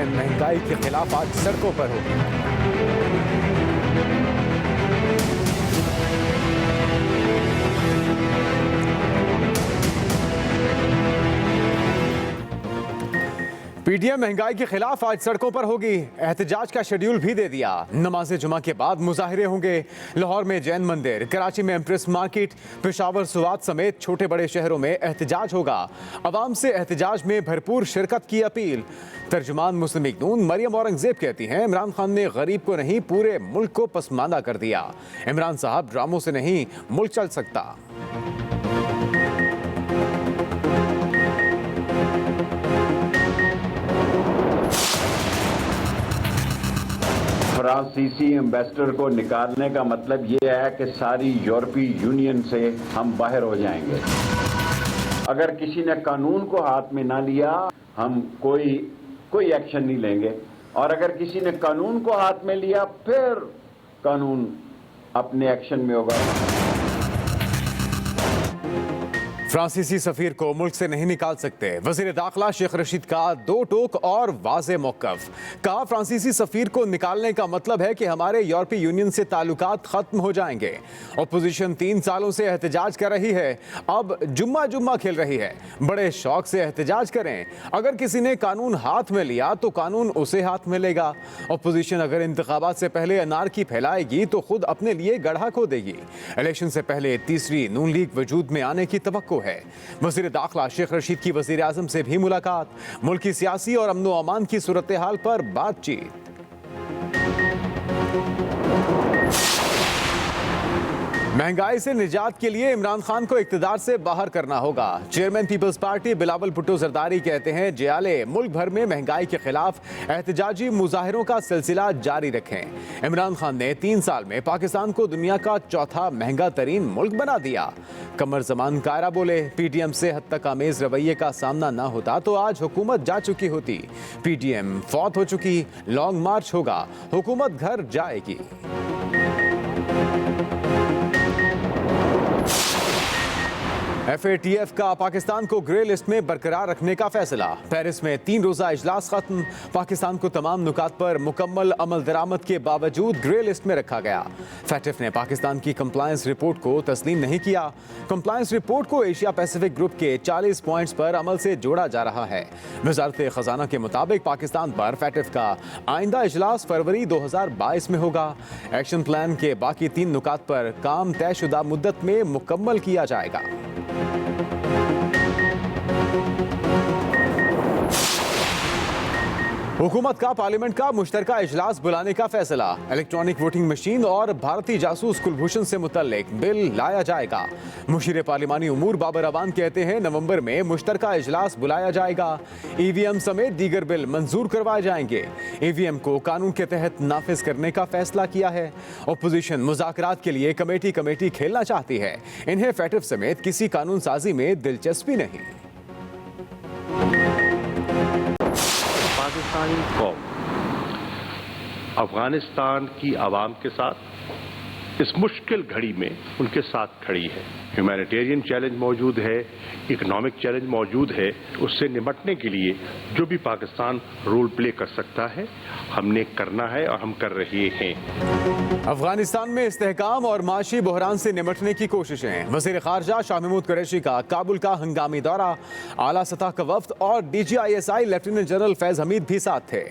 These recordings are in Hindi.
हुसैन महंगाई के खिलाफ आज सड़कों पर होगी। पीटीएम महंगाई के खिलाफ आज सड़कों पर होगी। एहतजाज का शेड्यूल भी दे दिया। नमाज जुमा के बाद मुजाहिरे होंगे। लाहौर में जैन मंदिर, कराची में एम्प्रेस मार्केट, पेशावर सुवात समेत छोटे बड़े शहरों में एहतजाज होगा। अवाम से एहतजाज में भरपूर शिरकत की अपील। तर्जुमान मुस्लिम लीग नून मरियम औरंगजेब कहती हैं, इमरान खान ने गरीब को नहीं पूरे मुल्क को पसमानदा कर दिया। इमरान साहब ड्रामों से नहीं मुल्क चल सकता। फ्रांसीसी एम्बेसडर को निकालने का मतलब ये है कि सारी यूरोपीय यूनियन से हम बाहर हो जाएंगे। अगर किसी ने कानून को हाथ में ना लिया, हम कोई एक्शन नहीं लेंगे, और अगर किसी ने कानून को हाथ में लिया, फिर कानून अपने एक्शन में होगा। फ्रांसीसी सफीर को मुल्क से नहीं निकाल सकते। वजीर दाखिला शेख रशीद का दो टोक और वाज़े मौक़िफ़। कहा, फ्रांसीसी सफीर को निकालने का मतलब है कि हमारे यूरोपीय यूनियन से ताल्लुकात खत्म हो जाएंगे। अपोजिशन 3 सालों से एहतजाज कर रही है, अब जुम्मा खेल रही है। बड़े शौक से एहतजाज करें। अगर किसी ने कानून हाथ में लिया तो कानून उसे हाथ में लेगा। अपोजिशन अगर इंतखाबात से पहले अनारकी फैलाएगी तो खुद अपने लिए गड्ढा खोदेगी। इलेक्शन से पहले तीसरी नून लीग वजूद में आने की तवक्को है। वज़ीर दाखिला शेख रशीद की वज़ीर आज़म से भी मुलाकात। मुल्क की सियासी और अमन व अमान की सूरत हाल पर बातचीत। महंगाई से निजात के लिए इमरान खान को इक़्तिदार से बाहर करना होगा। चेयरमैन पीपल्स पार्टी बिलावल भुट्टो जरदारी कहते हैं, जियाले मुल्क भर में महंगाई के खिलाफ एहतजाजी मुजाहिरों का सिलसिला जारी रखें। इमरान खान ने 3 साल में पाकिस्तान को दुनिया का चौथा महंगा तरीन मुल्क बना दिया। कमर जमान कायरा बोले, पीटीएम से हद तक आमेज रवैये का सामना न होता तो आज हुकूमत जा चुकी होती। पीटीएम फौत हो चुकी, लॉन्ग मार्च होगा, हुकूमत घर जाएगी। FATF का पाकिस्तान को ग्रे लिस्ट में बरकरार रखने का फैसला। पेरिस में 3 रोजा इजलास खत्म। पाकिस्तान को तमाम नुकात पर मुकम्मल अमल दरामद के बावजूद ग्रे लिस्ट में रखा गया। फैटिफ ने पाकिस्तान की कंप्लायंस रिपोर्ट को तस्लीम नहीं किया। कंप्लायंस रिपोर्ट को एशिया पैसिफिक ग्रुप के 40 पॉइंट्स पर अमल से जोड़ा जा रहा है। वजारत खजाना के मुताबिक पाकिस्तान पर फैटिफ का आइंदा इजलास फरवरी 2022 में होगा। एक्शन प्लान के बाकी 3 नुकात पर काम तयशुदा मुद्दत में मुकम्मल किया जाएगा। हुकूमत का पार्लियामेंट का मुश्तरका इजलास बुलाने का फैसला। इलेक्ट्रॉनिक वोटिंग मशीन और भारतीय जासूस कुलभूषण से मुतल्लिक बिल लाया जाएगा। मुशीर पार्लिमानी उमूर बाबर अवान कहते हैं, नवंबर में मुश्तरका इजलास बुलाया जाएगा। ईवीएम समेत दीगर बिल मंजूर करवाए जाएंगे। ईवीएम को कानून के तहत नाफिज करने का फैसला किया है। अपोजिशन मुज़ाकरात के लिए कमेटी खेलना चाहती है। इन्हें फैटिफ समेत किसी कानून साजी में दिलचस्पी नहीं। पाकिस्तानी कौम अफगानिस्तान की आवाम के साथ इस मुश्किल घड़ी में उनके साथ खड़ी है। ह्यूमैनिटेरियन चैलेंज मौजूद है, इकोनॉमिक चैलेंज मौजूद है। उससे निपटने के लिए जो भी पाकिस्तान रोल प्ले कर सकता है, हमने करना है और हम कर रहे हैं। अफगानिस्तान में इस्तेहकाम और माशी बहरान से निपटने की कोशिशें। वज़ीर ख़ारजा शाह महमूद कुरैशी का काबुल का हंगामी दौरा। आला सतह का वफ्द और DGISI lieutenant general Faiz Hamid भी साथ थे।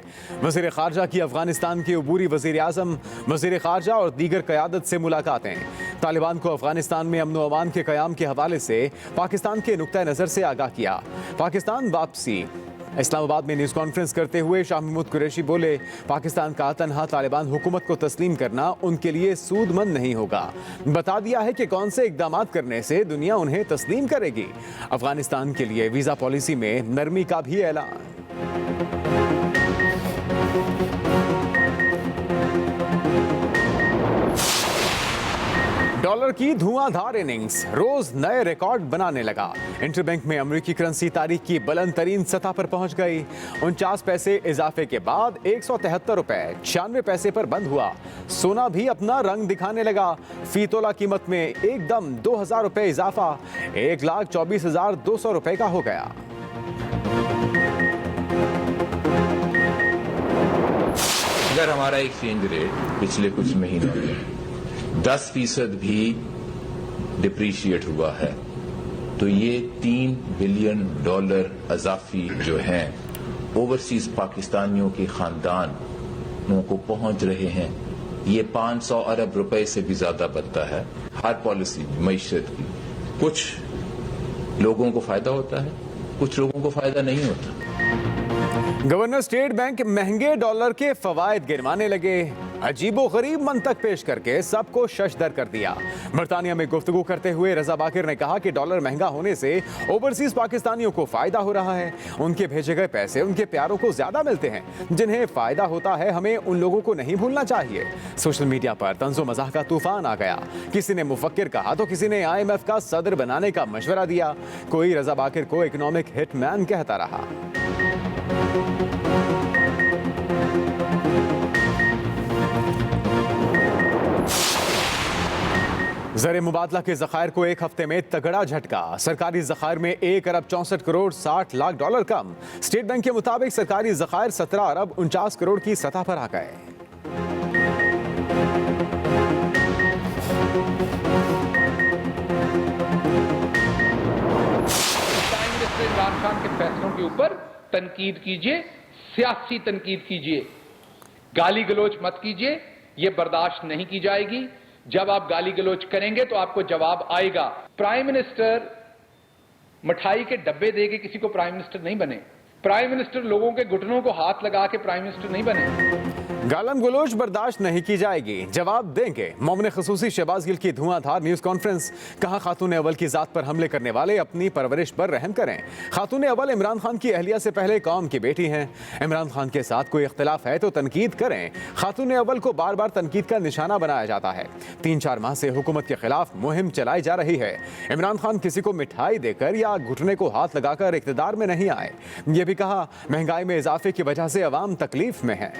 वज़ीर ख़ारजा की अफगानिस्तान के अबूरी वज़ीर आज़म, वज़ीर ख़ारजा और दीगर क़यादत से मुलाकातें। तालिबान को अफगानिस्तान में अमन व अमान के क़याम के हवाले से पाकिस्तान के नुक्ता नज़र से आगाह किया। पाकिस्तान वापसी। इस्लामाबाद में न्यूज़ कॉन्फ्रेंस करते हुए शाह महमूद कुरैशी बोले, पाकिस्तान का तन्हा तालिबान हुकूमत को तस्लीम करना उनके लिए सूदमंद नहीं होगा। बता दिया है कि कौन से इकदामात करने से दुनिया उन्हें तस्लीम करेगी। अफगानिस्तान के लिए वीज़ा पॉलिसी में नरमी का भी ऐलान। डॉलर की धुआंधार इनिंग्स रोज नए रिकॉर्ड बनाने लगा। इंटरबैंक में अमेरिकी करेंसी तारीख की बुलंद तरीन सतह पर पहुंच गई। 49 पैसे इजाफे के बाद 173 रुपए 96 पैसे पर बंद हुआ। सोना भी अपना रंग दिखाने लगा। फी तोला कीमत में एकदम 2000 रुपए इजाफा 1,24,200 रुपए का हो गया। अगर हमारा एक्सचेंज रेट पिछले कुछ महीनों में 10% भी डिप्रीशिएट हुआ है तो ये $3 बिलियन अजाफी जो हैं ओवरसीज पाकिस्तानियों के खानदानों को पहुंच रहे हैं, ये 500 अरब रुपए से भी ज्यादा बनता है। हर पॉलिसी मईशत की कुछ लोगों को फायदा होता है, कुछ लोगों को फायदा नहीं होता। गवर्नर स्टेट बैंक महंगे डॉलर के फवायद गिनवाने लगे। अजीबोगरीब मंतक पेश करके सबको शशदर कर दिया। बरतानिया में गुफ्तगू करते हुए रजा बाकिर ने कहा कि डॉलर महंगा होने से ओवरसीज पाकिस्तानियों को फायदा हो रहा है। उनके भेजे गए पैसे उनके प्यारों को ज्यादा मिलते हैं। जिन्हें फायदा होता है हमें उन लोगों को नहीं भूलना चाहिए। सोशल मीडिया पर तंजो मजाह का तूफान आ गया। किसी ने मुफक्किर कहा तो किसी ने IMF का सदर बनाने का मशवरा दिया। कोई रजा बाकिर को इकोनॉमिक हिटमैन कहता रहा। ज़र मुबादला के ज़खायर को एक हफ्ते में तगड़ा झटका। सरकारी ज़खायर में 1 अरब 64 करोड़ 60 लाख डॉलर कम। स्टेट बैंक के मुताबिक सरकारी ज़खायर 17 अरब 49 करोड़ की सतह पर आ गए। प्राइम मिनिस्टर इमरान खान के फैसलों के ऊपर तनकीद कीजिए, सियासी तनकीद कीजिए, गाली गलोच मत कीजिए, ये बर्दाश्त नहीं की जाएगी। जब आप गाली गलोच करेंगे तो आपको जवाब आएगा। प्राइम मिनिस्टर मिठाई के डब्बे दे के किसी को प्राइम मिनिस्टर नहीं बने। प्राइम मिनिस्टर लोगों के घुटनों को हाथ लगा के प्राइम मिनिस्टर नहीं बने। गालम गलोच बर्दाश्त नहीं की जाएगी, जवाब देंगे। मोमिन खसूसी शहबाज गिल की धुआंधार न्यूज कॉन्फ्रेंस। कहा खातून अव्वल की जात पर हमले करने वाले अपनी परवरिश पर रहम करें। खातून अव्वल इमरान खान की अहलिया से पहले कौम की बेटी हैं। इमरान खान के साथ कोई इख्तिलाफ है तो तनकीद करें। खातून अव्वल को बार बार तनकीद का निशाना बनाया जाता है। 3-4 माह से हुकूमत के खिलाफ मुहिम चलाई जा रही है। इमरान खान किसी को मिठाई देकर या घुटने को हाथ लगाकर इख्तिदार में नहीं आए। ये भी कहा महंगाई में इजाफे की वजह से अवाम तकलीफ में है।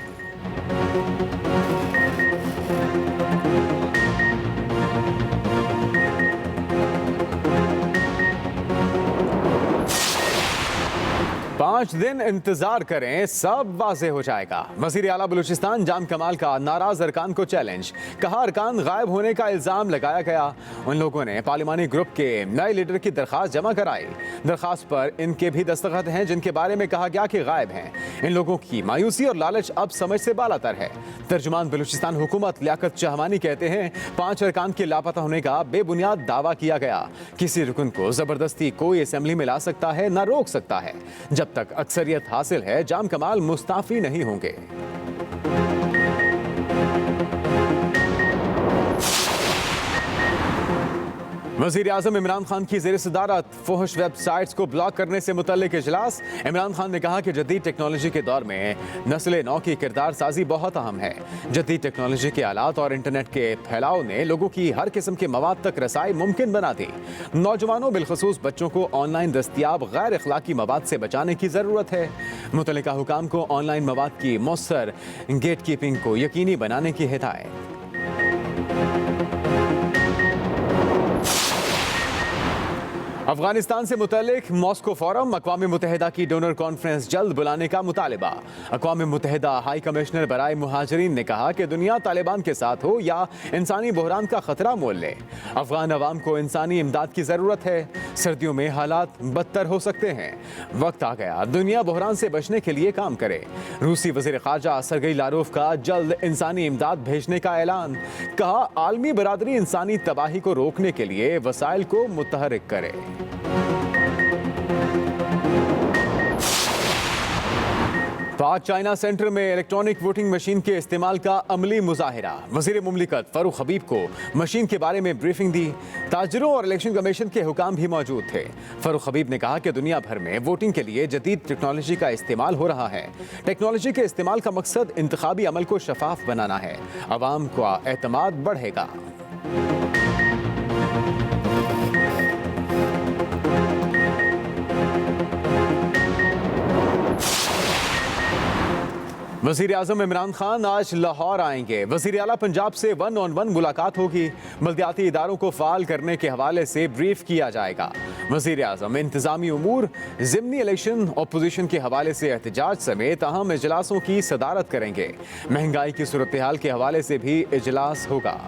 पांच दिन इंतजार करें, सब वाज़ेह हो जाएगा। वज़ीर आला बलूचिस्तान जाम कमाल का नाराज अरकान को चैलेंज। कहा अरकान गायब होने का इल्जाम लगाया गया। उन लोगों ने पार्लिमानी ग्रुप के नए लीडर की दरखास्त जमा कराई। दरखास्त पर इनके भी दस्तखत हैं जिनके बारे में कहा गया कि गायब हैं। इन लोगों की मायूसी और लालच अब समझ से बालातर है। तर्जुमान बलूचिस्तान हुकूमत लियाकत चहमानी कहते हैं 5 अरकान के लापता होने का बेबुनियाद दावा किया गया। किसी रुकन को जबरदस्ती कोई असेंबली में ला सकता है न रोक सकता है। जब तक अक्सरियत हासिल है जाम कमाल मुस्ताफी नहीं होंगे। वज़ीर आज़म इमरान खान की ज़ेर सदारत फुहश वेबसाइट्स को ब्लॉक करने से मुतल्लिक इजलास। इमरान खान ने कहा कि जदीद टेक्नोलॉजी के दौर में नस्ल नौ की किरदार साजी बहुत अहम है। जदीद टेक्नोलॉजी के आलात और इंटरनेट के फैलाव ने लोगों की हर किस्म के मवाद तक रसाई मुमकिन बना दी। नौजवानों बिलखसूस बच्चों को ऑनलाइन दस्तियाब गैर अखलाकी मवाद से बचाने की ज़रूरत है। मुतल्लिका हुकाम को ऑनलाइन मवाद की मौसर गेट कीपिंग को यकीनी बनाने की हिदायत। अफगानिस्तान से मुतल्लिक मॉस्को फोरम। अक़वाम मुत्तहिदा की डोनर कॉन्फ्रेंस जल्द बुलाने का मुतालिबा। अक़वाम मुत्तहिदा हाई कमिश्नर बराए मुहाजिरीन ने कहा कि दुनिया तालिबान के साथ हो या इंसानी बहरान का खतरा मोल ले, अफगान अवाम को इंसानी इमदाद की ज़रूरत है। सर्दियों में हालात बदतर हो सकते हैं। वक्त आ गया दुनिया बहरान से बचने के लिए काम करे। रूसी वज़ीर ख़ारजा सरगई लारोफ का जल्द इंसानी इमदाद भेजने का ऐलान। कहा आलमी बरादरी इंसानी तबाही को रोकने के लिए वसाइल को मुतहरिक करे। पाक चाइना सेंटर में इलेक्ट्रॉनिक वोटिंग मशीन के इस्तेमाल का अमली मुजाहिरा। वज़ीर मुमलिकत फारूक हबीब को मशीन के बारे में ब्रीफिंग दी। ताजरों और इलेक्शन कमीशन के हुकाम भी मौजूद थे। फारूक हबीब ने कहा कि दुनिया भर में वोटिंग के लिए जदीद टेक्नोलॉजी का इस्तेमाल हो रहा है। टेक्नोलॉजी के इस्तेमाल का मकसद इंतखाबी अमल को शफाफ बनाना है। अवाम का एतमाद बढ़ेगा। वजीर आजम इमरान खान आज लाहौर आएंगे। वजीर आला पंजाब से 1-on-1 मुलाकात होगी। बल्दियाती इदारों को फाल करने के हवाले से ब्रीफ किया जाएगा। वजीर आजम इंतजामी उमूर, ज़िमनी इलेक्शन, अपोजिशन के हवाले से एहतजाज समेत अहम इजलासों की सदारत करेंगे। महंगाई की सूरत हाल के हवाले से भी इजलास होगा।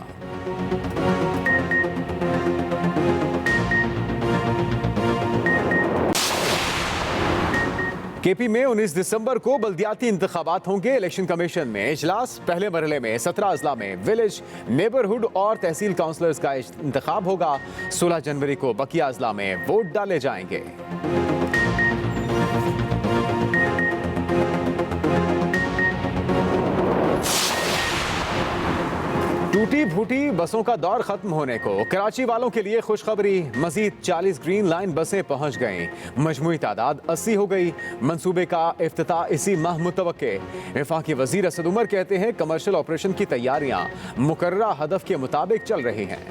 केपी में 19 दिसंबर को बल्दियाती इंतखाबात होंगे। इलेक्शन कमीशन में इजलास। पहले मरहले में 17 अजला में विलेज, नेबरहुड और तहसील काउंसलर्स का इंतखाब होगा। 16 जनवरी को बकिया अजला में वोट डाले जाएंगे। टूटी फूटी बसों का दौर खत्म होने को कराची वालों के लिए खुशखबरी। मजीद 40 ग्रीन लाइन बसें पहुंच गईं। मजमूई तादाद 80 हो गई। मंसूबे का इफ्तिताह इसी माह मुतवक्के। वफाकी वजीर असद उमर कहते हैं कमर्शियल ऑपरेशन की तैयारियां मुकर्ररा हदफ के मुताबिक चल रही हैं।